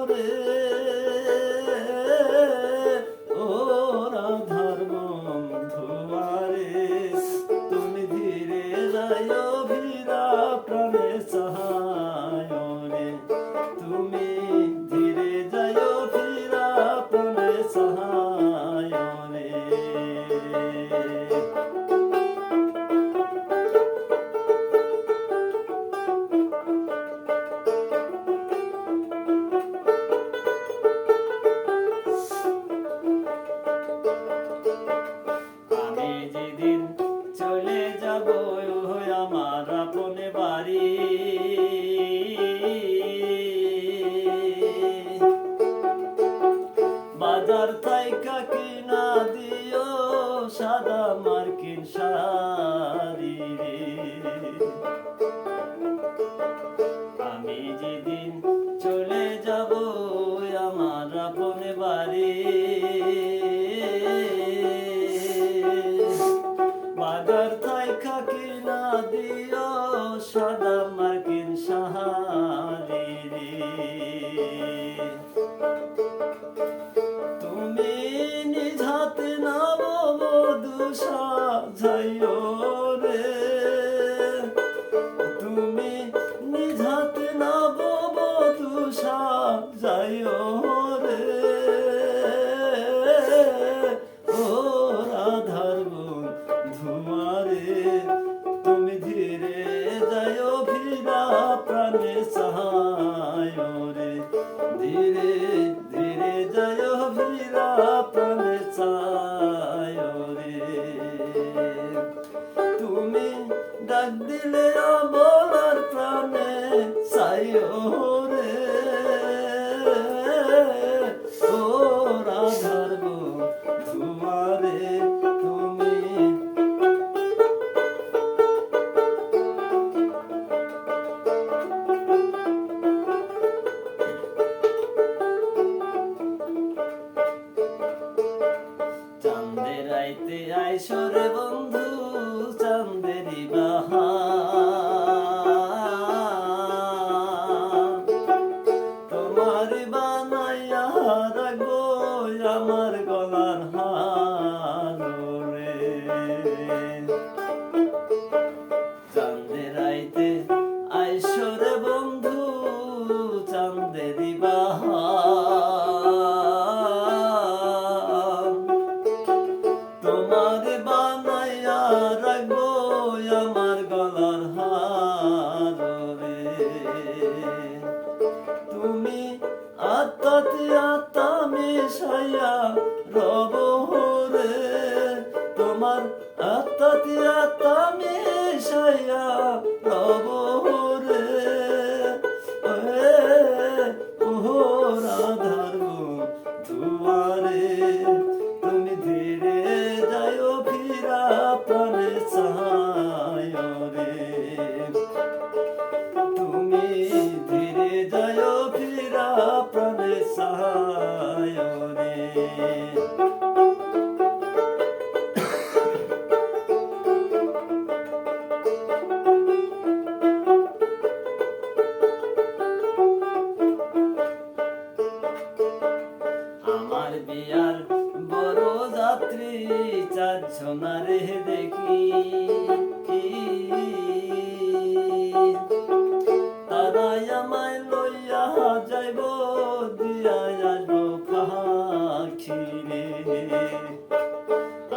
রে ও রাধার বন্ধু আরে তুমি ধীরে যাইও ভিড়া প্রাণে চাহায় রে তুমি ধীরে যাইও ভিড়া প্রাণে চাহায় রে আমি যেদিন চলে যাব আমার আপন বাড়ি বাজার থাইকা কিনা দিও সাদা মার্কিন শাড়ি রে আমি যেদিন চলে যাব আমার আপন বাড়ি বাজার থাইকা কিনা দিও সাদা মার্কিন শাড়ি রে তুমি নিজ হাতে নববধূ সাজাইও রে তুমি নিজ হাতে নববধূ সাজাইও রে ও রাধার বন্ধু আরে তুমি ধীরে যাইও ভিড়া প্রাণে চাহায় রে ধীরে ধীরে যাইও ভিড়া প্রাণে চায় রে তুমি ডাক দিলে বলার প্রাণে চাইও রে ও রাধার বন্ধু আরে তুমি চাঁদের রাইতে আইসো রে বন্ধু চাঁদেরি বাহার তোমার বানাইয়া রাখবো আমার গলার হার রে চাঁদের রাইতে আইসো রে বন্ধু চাঁদেরি বাহার তোমার বানাইয়া রাখবো আমার গলার হার রে তুমি আত্মাতে আত্মা মিশাইয়া রব রে তোমার আত্মাতে আত্মা মিশাইয়া রব রে ও রাধার বন্ধু আরে তুমি ধীরে যাইও ভিড়া প্রাণে চাহায় রে তুমি ধীরে যাইও ভিড়া প্রাণে চাহায় রে আমার বিয়ার বড় যাত্রী চারজনা রে দেখি তারাই আমায় লইয়া যাইব দিয়া আসবো পাখি রে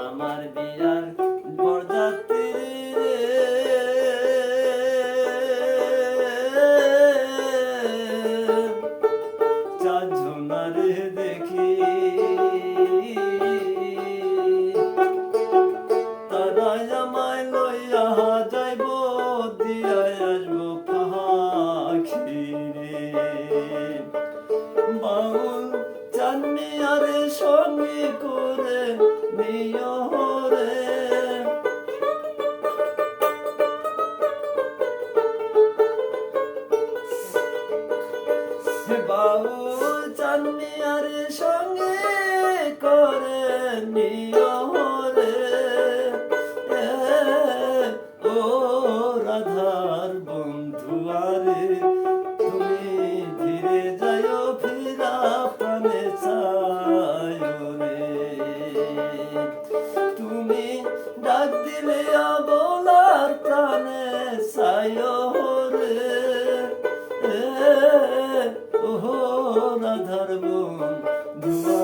আমার বিয়ার বরযাত্রী রে চারজনা রে দেখি তারাই আমায় লইয়া যাইব দিয়া আসবো পাখি রে বাউল চাননি আরে সঙ্গে করে নিও রে বাউল চাননি আরে সঙ্গে করে নিও রে ও রাধার বন্ধু আরে তুমি ধীরে যাইও রাধার বোন দুয়া